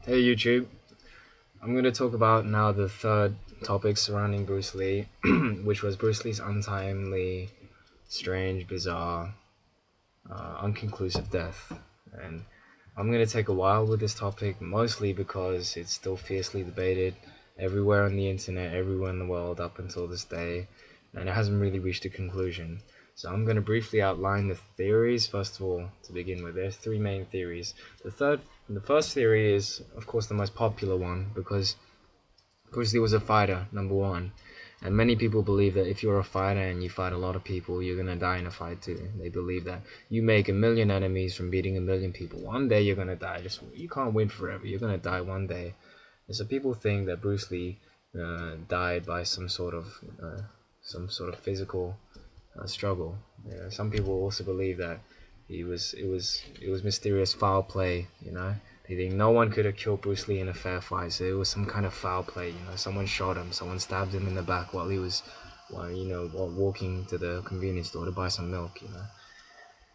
Hey YouTube, I'm going to talk about now the third topic surrounding Bruce Lee, which was Bruce Lee's untimely, strange, bizarre, unconclusive death. And I'm going to take a while with this topic, mostly because it's still fiercely debated everywhere on the internet, everywhere in the world up until this day, and it hasn't really reached a conclusion. So I'm going to briefly outline the theories. First of all, to begin with, there's three main theories. The first theory is, of course, the most popular one because Bruce Lee was a fighter, number one. And many people believe that if you're a fighter and you fight a lot of people, you're gonna die in a fight too. They believe that you make a million enemies from beating a million people. One day you're gonna die. Just you can't win forever. You're gonna die one day. And so people think that Bruce Lee died by some sort of physical struggle. Some people also believe that it was mysterious foul play. They think no one could have killed Bruce Lee in a fair fight, so it was some kind of foul play. Someone shot him, someone stabbed him in the back while walking to the convenience store to buy some milk.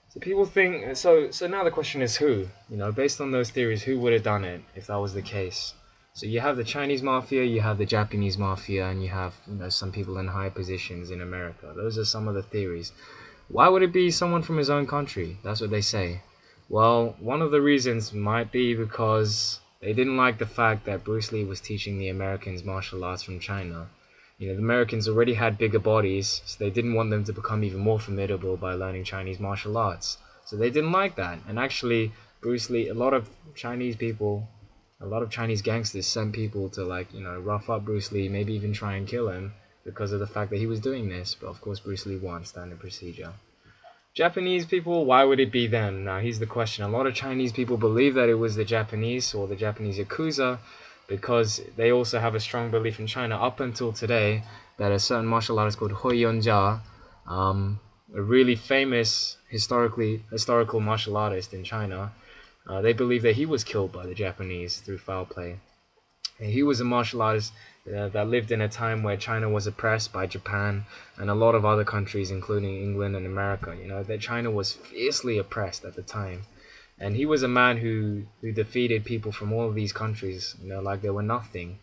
So people think so. Now the question is who? Based on those theories, who would have done it if that was the case? So you have the Chinese mafia, you have the Japanese mafia, and you have some people in high positions in America. Those are some of the theories. Why would it be someone from his own country? That's what they say. Well, one of the reasons might be because they didn't like the fact that Bruce Lee was teaching the Americans martial arts from China. The Americans already had bigger bodies, so they didn't want them to become even more formidable by learning Chinese martial arts. So they didn't like that. And actually, Bruce Lee, a lot of Chinese people, a lot of Chinese gangsters sent people to rough up Bruce Lee, maybe even try and kill him because of the fact that he was doing this. But of course, Bruce Lee won, standard procedure. Japanese people, why would it be them? Now, here's the question. A lot of Chinese people believe that it was the Japanese or the Japanese Yakuza because they also have a strong belief in China up until today that a certain martial artist called Hui Yonjia, a really famous historical martial artist in China, they believe that he was killed by the Japanese through foul play. And he was a martial artist that lived in a time where China was oppressed by Japan and a lot of other countries, including England and America. That China was fiercely oppressed at the time. And he was a man who defeated people from all of these countries, like they were nothing.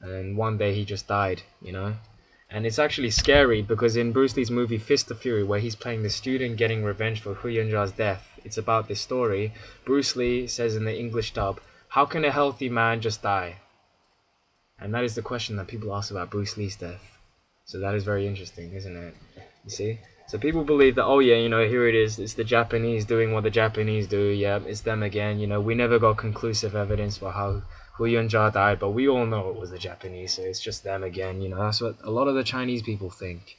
And one day he just died. And it's actually scary because in Bruce Lee's movie Fist of Fury, where he's playing the student getting revenge for Hu Yanjia's death, it's about this story. Bruce Lee says in the English dub, "How can a healthy man just die?" And that is the question that people ask about Bruce Lee's death. So that is very interesting, isn't it? You see? So people believe that, oh yeah, here it is. It's the Japanese doing what the Japanese do. Yeah, it's them again. We never got conclusive evidence for how Hu Yunjia died, but we all know it was the Japanese, so it's just them again. That's what a lot of the Chinese people think.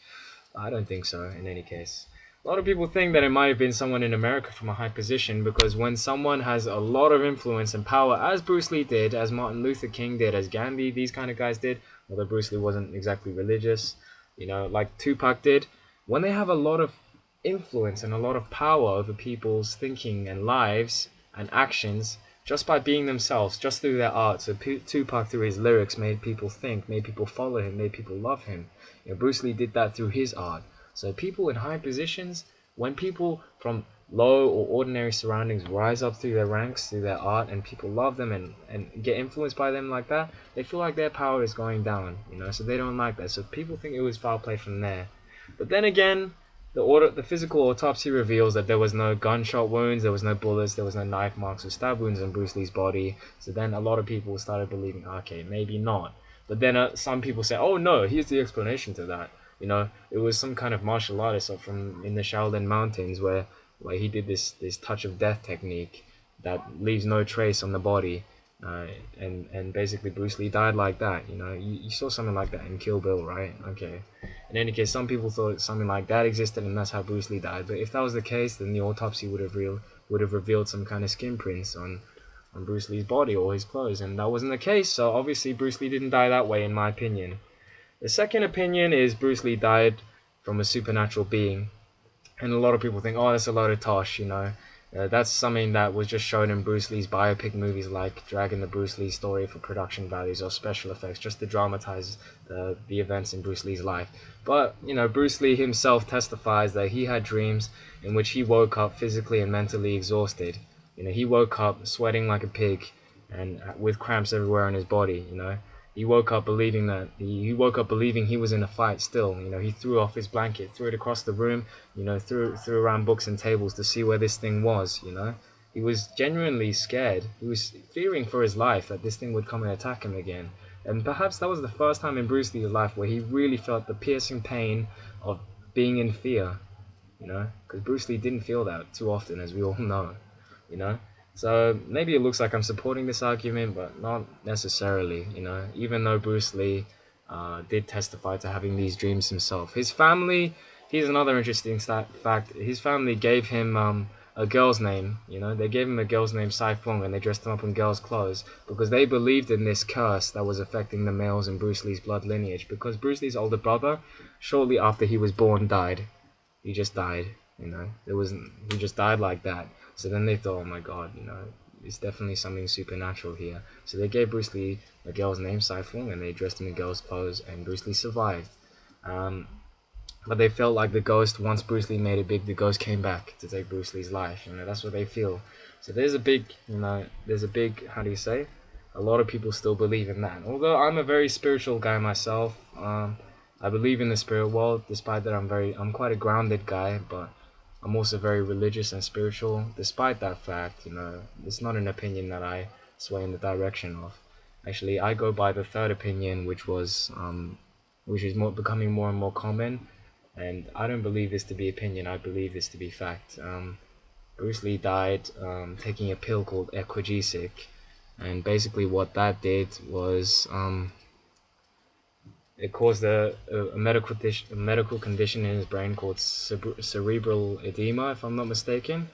I don't think so, in any case. A lot of people think that it might have been someone in America from a high position because when someone has a lot of influence and power, as Bruce Lee did, as Martin Luther King did, as Gandhi, these kind of guys did, although Bruce Lee wasn't exactly religious, like Tupac did, when they have a lot of influence and a lot of power over people's thinking and lives and actions, just by being themselves, just through their art. So Tupac, through his lyrics, made people think, made people follow him, made people love him. Bruce Lee did that through his art. So people in high positions, when people from low or ordinary surroundings rise up through their ranks, through their art, and people love them and get influenced by them like that, they feel like their power is going down, so they don't like that. So people think it was foul play from there. But then again, the physical autopsy reveals that there was no gunshot wounds, there was no bullets, there was no knife marks or stab wounds on Bruce Lee's body. So then a lot of people started believing, okay, maybe not. But then some people say, oh no, here's the explanation to that. It was some kind of martial artist from in the Shaolin Mountains where he did this touch of death technique that leaves no trace on the body. And basically Bruce Lee died like that. You saw something like that in Kill Bill, right? Okay. In any case, some people thought something like that existed and that's how Bruce Lee died. But if that was the case, then the autopsy would have revealed some kind of skin prints on Bruce Lee's body or his clothes, and that wasn't the case. So obviously Bruce Lee didn't die that way, in my opinion. The second opinion is Bruce Lee died from a supernatural being. And a lot of people think, oh, that's a load of tosh. That's something that was just shown in Bruce Lee's biopic movies like Dragging the Bruce Lee Story for production values or special effects, just to dramatize the events in Bruce Lee's life. But, Bruce Lee himself testifies that he had dreams in which he woke up physically and mentally exhausted. He woke up sweating like a pig, and with cramps everywhere on his body. He woke up believing he woke up believing he was in a fight still. He threw off his blanket, threw it across the room, threw around books and tables to see where this thing was. He was genuinely scared. He was fearing for his life that this thing would come and attack him again. And perhaps that was the first time in Bruce Lee's life where he really felt the piercing pain of being in fear. Because Bruce Lee didn't feel that too often, as we all know, you know. So maybe it looks like I'm supporting this argument, but not necessarily. Even though Bruce Lee did testify to having these dreams himself, his family. Here's another interesting fact: his family gave him a girl's name. They gave him a girl's name, Sai Fung, and they dressed him up in girls' clothes because they believed in this curse that was affecting the males in Bruce Lee's blood lineage. Because Bruce Lee's older brother, shortly after he was born, died. He just died. He just died like that. So then they thought, oh my god, it's definitely something supernatural here. So they gave Bruce Lee a girl's name, Sai Fung, and they dressed him in girls' clothes, and Bruce Lee survived. But they felt like the ghost, once Bruce Lee made it big, the ghost came back to take Bruce Lee's life. That's what they feel. So there's a big, how do you say? A lot of people still believe in that. Although I'm a very spiritual guy myself, I believe in the spirit world, despite that I'm quite a grounded guy, but I'm also very religious and spiritual. Despite that fact, it's not an opinion that I sway in the direction of. Actually, I go by the third opinion, which is becoming more and more common, and I don't believe this to be opinion. I believe this to be fact. Bruce Lee died taking a pill called Equagesic, and basically what that did was it caused a medical condition in his brain called cerebral edema, if I'm not mistaken.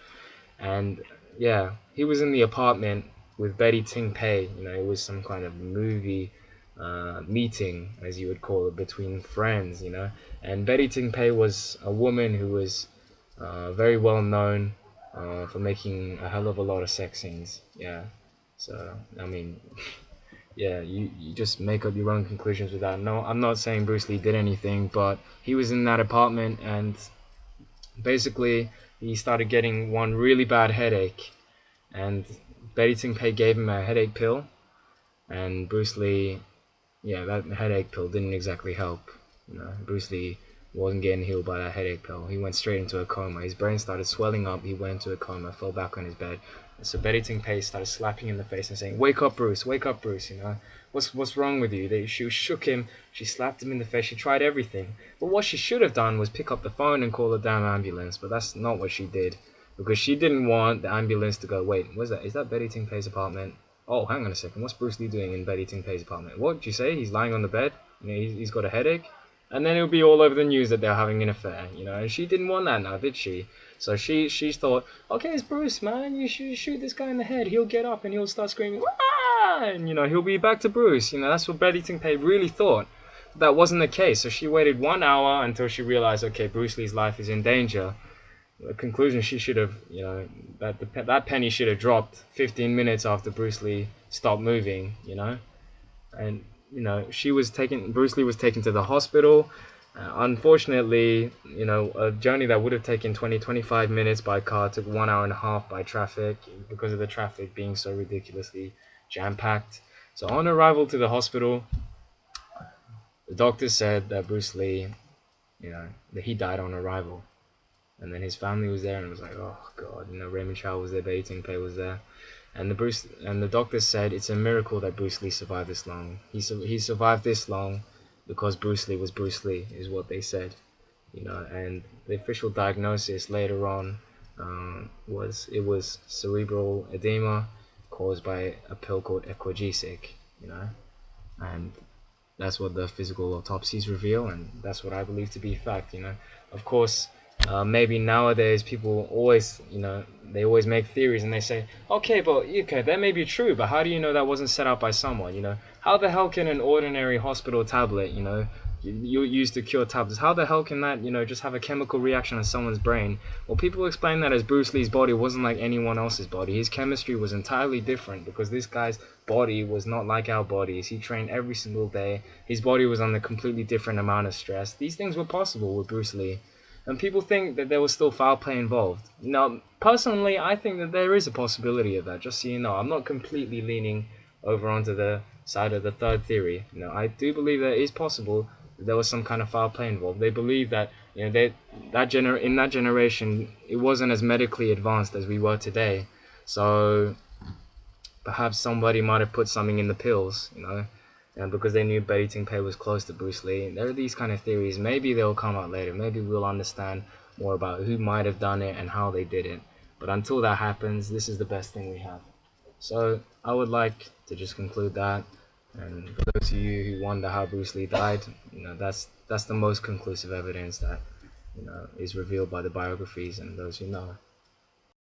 And yeah, he was in the apartment with Betty Ting Pei. It was some kind of movie meeting, as you would call it, between friends. And Betty Ting Pei was a woman who was very well known for making a hell of a lot of sex scenes. Yeah, so I mean. Yeah, you just make up your own conclusions with that. No, I'm not saying Bruce Lee did anything, but he was in that apartment and basically he started getting one really bad headache, and Betty Ting Pei gave him a headache pill, and Bruce Lee, yeah, that headache pill didn't exactly help. Bruce Lee wasn't getting healed by that headache pill. He went straight into a coma. His brain started swelling up. He went into a coma, fell back on his bed. So Betty Ting Pei started slapping him in the face and saying, "Wake up, Bruce! Wake up, Bruce! What's wrong with you?" She shook him. She slapped him in the face. She tried everything. But what she should have done was pick up the phone and call the damn ambulance. But that's not what she did, because she didn't want the ambulance to go. Wait, what's that? Is that Betty Ting Pei's apartment? Oh, hang on a second. What's Bruce Lee doing in Betty Ting Pei's apartment? What did you say? He's lying on the bed. He's got a headache. And then it'll be all over the news that they're having an affair. And she didn't want that now, did she? So she thought, okay, it's Bruce, man. You should shoot this guy in the head. He'll get up and he'll start screaming, "Ah!" And he'll be back to Bruce. That's what Betty Ting Pei really thought. That wasn't the case. So she waited 1 hour until she realized, okay, Bruce Lee's life is in danger. The conclusion, she should have, that penny should have dropped 15 minutes after Bruce Lee stopped moving. And Bruce Lee was taken to the hospital. Unfortunately, a journey that would have taken 25 minutes by car took 1 hour and a half by traffic, because of the traffic being so ridiculously jam-packed. So on arrival to the hospital, the doctor said that Bruce Lee, that he died on arrival. And then his family was there and was like, oh god, Raymond Chow was there, Betty Ting Pei was there. And the doctor said it's a miracle that Bruce Lee survived this long. He survived this long because Bruce Lee was Bruce Lee, is what they said. And the official diagnosis later on was cerebral edema caused by a pill called Equagesic. And that's what the physical autopsies reveal, and that's what I believe to be fact. Of course. Maybe nowadays people always, they always make theories and they say, okay, that may be true, but how do you know that wasn't set up by someone? How the hell can an ordinary hospital tablet, you use to cure tablets, how the hell can that, just have a chemical reaction on someone's brain? Well, people explain that as Bruce Lee's body wasn't like anyone else's body. His chemistry was entirely different because this guy's body was not like our bodies. He trained every single day. His body was under completely different amount of stress. These things were possible with Bruce Lee. and people think that there was still foul play involved. Now, personally, I think that there is a possibility of that. Just so you know, I'm not completely leaning over onto the side of the third theory. I do believe that it is possible that there was some kind of foul play involved. They believe that in that generation it wasn't as medically advanced as we were today, so perhaps somebody might have put something in the pills, and because they knew Betty Ting Pei was close to Bruce Lee. There are these kind of theories. Maybe they'll come out later. Maybe we'll understand more about who might have done it and how they did it. But until that happens, this is the best thing we have. So I would like to just conclude that. And for those of you who wonder how Bruce Lee died, that's the most conclusive evidence that is revealed by the biographies and those who know.